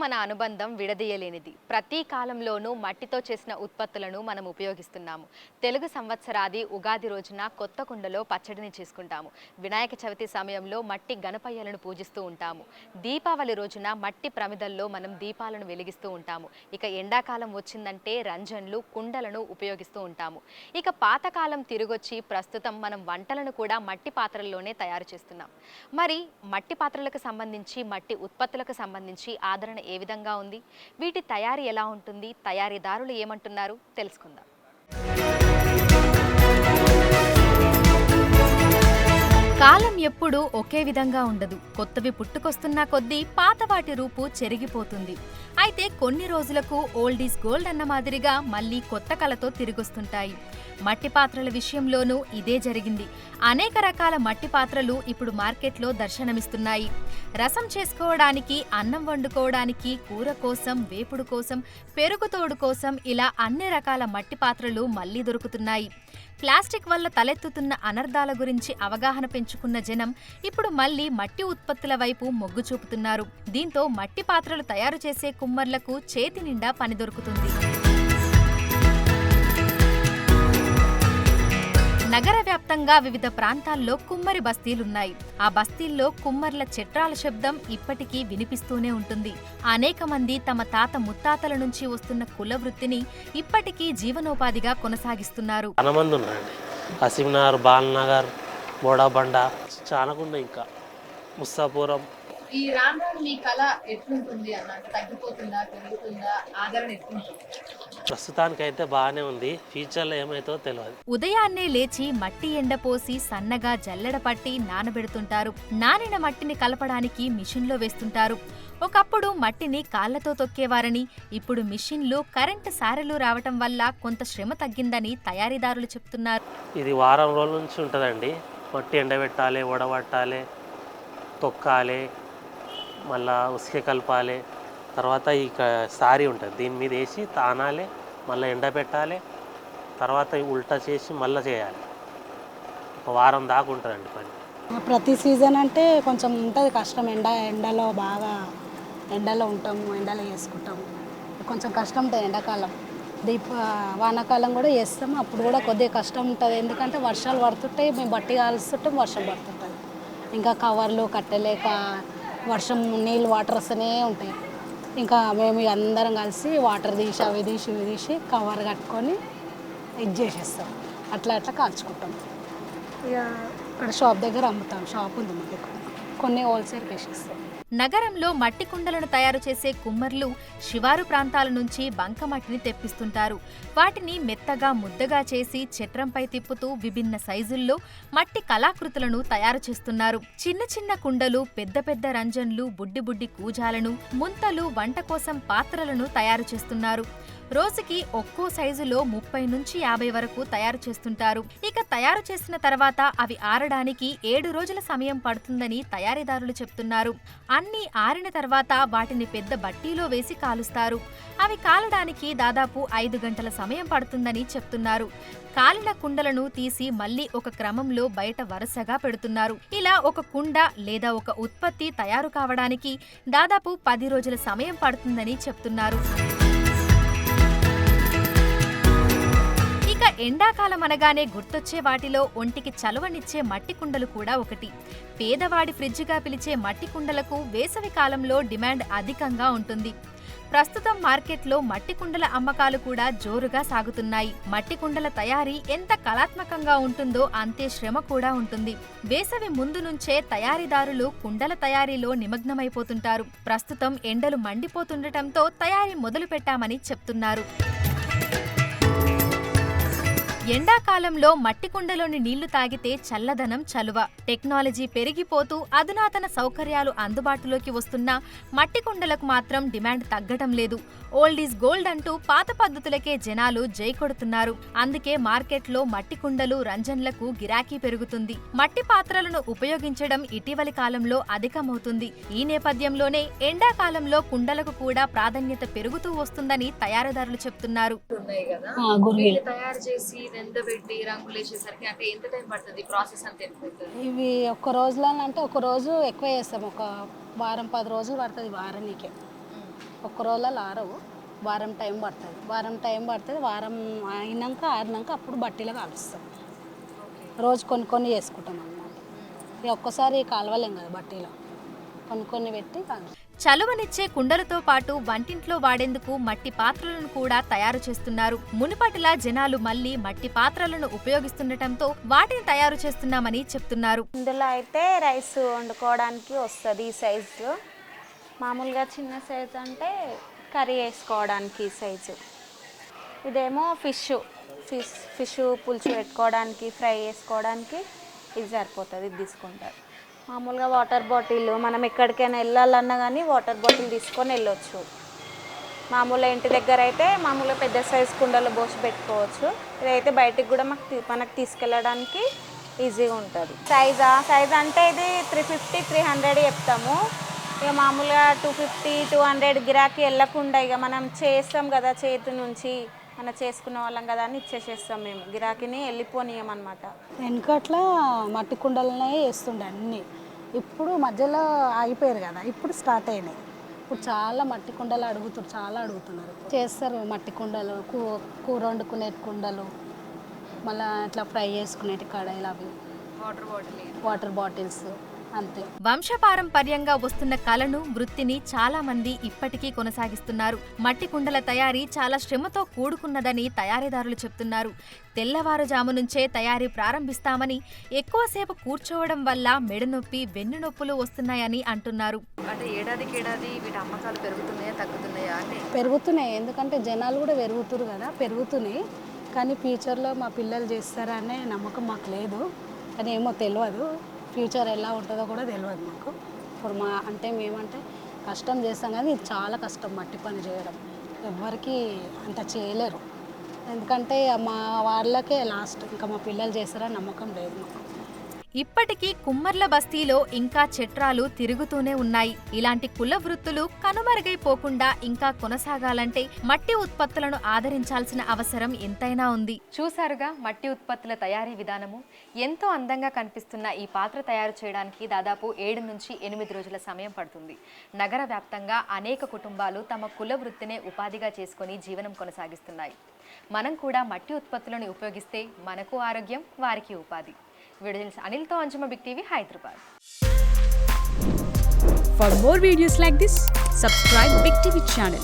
మన అనుబంధం విడదీయలేనిది. ప్రతి కాలంలోనూ మట్టితో చేసిన ఉత్పత్తులను మనం ఉపయోగిస్తున్నాము. తెలుగు సంవత్సరాది ఉగాది రోజున కొత్త కుండలో పచ్చడిని చేసుకుంటాము. వినాయక చవితి సమయంలో మట్టి గణపయ్యలను పూజిస్తూ ఉంటాము. దీపావళి రోజున మట్టి ప్రమిదల్లో మనం దీపాలను వెలిగిస్తూ ఉంటాము. ఇక ఎండాకాలం వచ్చిందంటే రంజన్లు, కుండలను ఉపయోగిస్తూ ఉంటాము. ఇక పాతకాలం తిరిగొచ్చి ప్రస్తుతం మనం వంటలను కూడా మట్టి పాత్రల్లోనే తయారు చేస్తున్నాం. మరి మట్టి పాత్రలకు సంబంధించి, మట్టి ఉత్పత్తులకు సంబంధించి ఆదరణ ఏ విధంగా ఉంది, వీటి తయారీ ఎలా ఉంటుంది, తయారీదారులు ఏమంటున్నారు తెలుసుకుందాం. కాలం ఎప్పుడూ ఒకే విధంగా ఉండదు. కొత్తవి పుట్టుకొస్తున్న కొద్దీ పాత వాటి రూపు చెరిగిపోతుంది. అయితే కొన్ని రోజులకు ఓల్డ్ ఈజ్ గోల్డ్ అన్న మాదిరిగా మళ్ళీ కొత్త కళతో తిరిగొస్తుంటాయి. మట్టి పాత్రల విషయంలోనూ ఇదే జరిగింది. అనేక రకాల మట్టి పాత్రలు ఇప్పుడు మార్కెట్లో దర్శనమిస్తున్నాయి. రసం చేసుకోవడానికి, అన్నం వండుకోవడానికి, కూర కోసం, వేపుడు కోసం, పెరుగుతోడు కోసం ఇలా అన్ని రకాల మట్టి పాత్రలు మళ్లీ దొరుకుతున్నాయి. ప్లాస్టిక్ వల్ల తలెత్తుతున్న అనర్థాల గురించి అవగాహన పెంచుకున్న జనం ఇప్పుడు మళ్లీ మట్టి ఉత్పత్తుల వైపు మొగ్గు చూపుతున్నారు. దీంతో మట్టి పాత్రలు తయారు చేసే కుమ్మర్లకు చేతి నిండా పని దొరుకుతుంది. నగర వ్యాప్తంగా వివిధ ప్రాంతాల్లో కుమ్మరి బస్తీలున్నాయి. ఆ బస్తీల్లో కుమ్మర్ల చట్రాల శబ్దం ఇప్పటికీ వినిపిస్తూనే ఉంటుంది. అనేక మంది తమ తాత ముత్తాతల నుంచి వస్తున్న కుల వృత్తిని ఇప్పటికీ జీవనోపాధిగా కొనసాగిస్తున్నారు. చాలా మంది ఉన్నారండి. హసీంనగర్, బాలనగర్, బోడాబండ, చానకుండ, ఇంకా ముస్తాపురం. ఈ రాను రాను మీ కళ ఎట్లుంటుంది అన్న, తగ్గిపోతుందా, పెరుగుతుందా, ఆదరణ ఎట్లుంటుంది? ప్రస్తుతానికైతే బాగానే ఉంది. ఫ్యూచర్లో ఏమైతుందో తెలియదు. ఉదయాన్నే లేచి మట్టి ఎండపోసి సన్నగా జల్లెడ పట్టి నానబెడుతుంటారు. నానిన మట్టిని కలపడానికి మిషన్లో వేస్తుంటారు. ఒకప్పుడు మట్టిని కాళ్లతో తొక్కేవారని, ఇప్పుడు మిషన్లు, కరెంటు సారెలు రావటం వల్ల కొంత శ్రమ తగ్గిందని తయారీదారులు చెప్తున్నారు. ఇది వారం రోజుల నుంచి ఉంటుందండి. మట్టి ఎండబెట్టాలి, వడబట్టాలి, తొక్కాలి, మళ్ళా ఉసికే కలపాలి. తర్వాత ఈ సారీ ఉంటుంది, దీని మీద వేసి తానాలి, మళ్ళీ ఎండబెట్టాలి, తర్వాత ఉల్టా చేసి మళ్ళీ చేయాలి. ఒక వారం దాకా ఉంటుందండి పని. ప్రతి సీజన్ అంటే కొంచెం ఉంటుంది కష్టం. ఎండలో బాగా ఎండలో ఉంటాము, ఎండలో చేసుకుంటాము. కొంచెం కష్టం ఉంటుంది ఎండాకాలం. వానాకాలం కూడా చేస్తాము, అప్పుడు కూడా కొద్దిగా కష్టం ఉంటుంది. ఎందుకంటే వర్షాలు పడుతుంటాయి, మేము బట్టి కాలుస్తుంటాం, వర్షం పడుతుంటుంది. ఇంకా కవర్లు కట్టలేక వర్షం నీళ్ళు వాటర్ వస్తూనే ఉంటాయి. ఇంకా మేము అందరం కలిసి వాటర్ తీసి అవి తీసి కవర్ కట్టుకొని ఇది చేసేస్తాం. అట్లా కాల్చుకుంటాం. ఇక ఇక్కడ షాప్ దగ్గర అమ్ముతాం. షాప్ ఉంది మాకు, కొన్ని హోల్సేల్కి వేసేస్తాం. నగరంలో మట్టి కుండలను తయారు చేసే కుమ్మర్లు శివారు ప్రాంతాల నుంచి బంకమట్టిని తెప్పిస్తుంటారు. వాటిని మెత్తగా ముద్దగా చేసి చట్రంపై తిప్పుతూ విభిన్న సైజుల్లో మట్టి కళాకృతులను తయారు చేస్తున్నారు. చిన్న చిన్న కుండలు, పెద్ద పెద్ద రంజన్లు, బుడ్డి కూజాలను, ముంతలు, వంట కోసం పాత్రలను తయారు చేస్తున్నారు. రోజుకి ఒక్కో సైజులో 30 నుంచి 50 వరకు తయారు చేస్తుంటారు. ఇక తయారు చేసిన తర్వాత అవి ఆరడానికి 7 రోజుల సమయం పడుతుందని తయారీదారులు చెప్తున్నారు. అన్నీ ఆరిన తర్వాత వాటిని పెద్ద బట్టీలో వేసి కాలుస్తారు. అవి కాలడానికి దాదాపు 5 గంటల సమయం పడుతుందని చెప్తున్నారు. కాలిన కుండలను తీసి మళ్లీ ఒక క్రమంలో బయట వరుసగా పెడుతున్నారు. ఇలా ఒక కుండ లేదా ఒక ఉత్పత్తి తయారు కావడానికి దాదాపు 10 రోజుల సమయం పడుతుందని చెప్తున్నారు. ఎండాకాలం అనగానే గుర్తొచ్చే వాటిలో ఒంటికి చలువనిచ్చే మట్టి కుండలు కూడా ఒకటి. పేదవాడి ఫ్రిడ్జ్గా పిలిచే మట్టి కుండలకు వేసవి కాలంలో డిమాండ్ అధికంగా ఉంటుంది. ప్రస్తుతం మార్కెట్లో మట్టి కుండల అమ్మకాలు కూడా జోరుగా సాగుతున్నాయి. మట్టి కుండల తయారీ ఎంత కళాత్మకంగా ఉంటుందో అంతే శ్రమ కూడా ఉంటుంది. వేసవి ముందు నుంచే తయారీదారులు కుండల తయారీలో నిమగ్నమైపోతుంటారు. ప్రస్తుతం ఎండలు మండిపోతుండటంతో తయారీ మొదలు పెట్టామని చెప్తున్నారు. ఎండాకాలంలో మట్టి కుండలోని నీళ్లు తాగితే చల్లదనం, చలువ. టెక్నాలజీ పెరిగిపోతూ అధునాతన సౌకర్యాలు అందుబాటులోకి వస్తున్నా మట్టి కుండలకు మాత్రం డిమాండ్ తగ్గటం లేదు. ఓల్డ్ ఈజ్ గోల్డ్ అంటూ పాత పద్ధతులకే జనాలు జై కొడుతున్నారు. అందుకే మార్కెట్లో మట్టి కుండలు, రంజన్లకు గిరాకీ పెరుగుతుంది. మట్టి పాత్రలను ఉపయోగించడం ఇటీవలి కాలంలో అధికమవుతుంది. ఈ నేపథ్యంలోనే ఎండాకాలంలో కుండలకు కూడా ప్రాధాన్యత పెరుగుతూ వస్తుందని తయారీదారులు చెప్తున్నారు. ఎండబెట్టి రంగులు వేసేసరికి అంటే ఎంత టైం పడుతుంది ప్రాసెస్ అంతా? ఇవి ఒక్క రోజులో అంటే ఒక రోజు ఎక్కువ చేస్తాం, ఒక వారం 10 రోజులు పడుతుంది వారానికే. ఒక్క రోజులలో ఆరవు, వారం టైం పడుతుంది. వారం అయినాక ఆరినాక అప్పుడు బట్టీలో కాలుస్తాం. రోజు కొన్ని చేసుకుంటాం అన్నమాట. ఇక ఒక్కసారి కాలవలేం కదా బట్టీలో, కొన్ని పెట్టి కాలుస్తాం. చలువనిచ్చే కుండలతో పాటు వంటింట్లో వాడేందుకు మట్టి పాత్రలను కూడా తయారు చేస్తున్నారు. మునుపటిలా జనాలు మళ్లీ మట్టి పాత్రలను ఉపయోగిస్తుండటంతో వాటిని తయారు చేస్తున్నామని చెప్తున్నారు. ఇందులో అయితే రైస్ వండుకోవడానికి వస్తుంది ఈ సైజు. మామూలుగా చిన్న సైజు అంటే కర్రీ వేసుకోవడానికి ఈ సైజు. ఇదేమో ఫిష్ పులుసు పెట్టుకోవడానికి, ఫ్రై చేసుకోవడానికి ఇది సరిపోతుంది. ఇది తీసుకుంటారు. మామూలుగా వాటర్ బాటిల్ మనం ఎక్కడికైనా వెళ్ళాలన్నా కానీ వాటర్ బాటిల్ తీసుకొని వెళ్ళొచ్చు. మామూలుగా ఇంటి దగ్గర అయితే మామూలుగా పెద్ద సైజు కుండలో పోసి పెట్టుకోవచ్చు. ఇదైతే బయటికి కూడా మనకు తీసుకెళ్ళడానికి ఈజీగా ఉంటుంది. సైజ్ అంటే ఇది 350, 300 చెప్తాము. ఇక మామూలుగా 250, 200 గిరాకీ వెళ్ళకుండా ఇక మనం చేస్తాం కదా, చేతి నుంచి మనం చేసుకునే వాళ్ళం కదా అని ఇచ్చేసేస్తాం. మేము గిరాకీని వెళ్ళిపోనీయమన్నమాట. వెనకట్లా మట్టి కుండలనే వేస్తుండే అన్నీ. ఇప్పుడు మధ్యలో ఆగిపోయారు కదా, ఇప్పుడు స్టార్ట్ అయినాయి. ఇప్పుడు చాలా మట్టి కుండలు అడుగుతున్నారు. చేస్తారు మట్టి కుండలు, కూర వండుకునే కుండలు, మళ్ళీ ఇట్లా ఫ్రై చేసుకునేటి కడాయిలు, అవి వాటర్ బాటిల్స్ అంతే. వంశపారంపర్యంగా వస్తున్న కళను, వృత్తిని చాలా మంది ఇప్పటికీ కొనసాగిస్తున్నారు. మట్టి కుండల తయారీ చాలా శ్రమతో కూడుకున్నదని తయారీదారులు చెప్తున్నారు. తెల్లవారుజాము నుంచే తయారీ ప్రారంభిస్తామని, ఎక్కువసేపు కూర్చోవడం వల్ల మెడనొప్పి, వెన్నునొప్పులు వస్తున్నాయని అంటున్నారు. అంటే ఏడాది వీటి అమ్మకాలు పెరుగుతున్నాయా తగ్గుతున్నాయా అంటే? పెరుగుతున్నాయి, ఎందుకంటే జనాలు కూడా పెరుగుతున్నాయి. కానీ ఫ్యూచర్లో మా పిల్లలు చేస్తారా అనే నమ్మకం మాకు లేదు. కానీ ఏమో తెలియదు, ఫ్యూచర్ ఎలా ఉంటుందో కూడా తెలియదు మాకు. ఇప్పుడు మేమంటే కష్టం చేస్తాం కానీ ఇది చాలా కష్టం మట్టి పని చేయడం. ఎవ్వరికి అంత చేయలేరు, ఎందుకంటే మా వాళ్ళకే లాస్ట్. ఇంకా మా పిల్లలు చేస్తారని నమ్మకం లేదు మాకు. ఇప్పటికీ కుమ్మర్ల బస్తీలో ఇంకా చట్రాలు తిరుగుతూనే ఉన్నాయి. ఇలాంటి కుల వృత్తులు కనుమరుగైపోకుండా ఇంకా కొనసాగాలంటే మట్టి ఉత్పత్తులను ఆదరించాల్సిన అవసరం ఎంతైనా ఉంది. చూసారుగా మట్టి ఉత్పత్తుల తయారీ విధానము. ఎంతో అందంగా కనిపిస్తున్న ఈ పాత్ర తయారు చేయడానికి దాదాపు 7 నుంచి 8 రోజుల సమయం పడుతుంది. నగర వ్యాప్తంగా అనేక కుటుంబాలు తమ కుల వృత్తినే ఉపాధిగా చేసుకుని జీవనం కొనసాగిస్తున్నాయి. మనం కూడా మట్టి ఉత్పత్తులను ఉపయోగిస్తే మనకు ఆరోగ్యం, వారికి ఉపాధి. వీడియోస్ అనిల్తో Anjuma, Big TV, Hyderabad. For more videos like this, subscribe Big TV channel.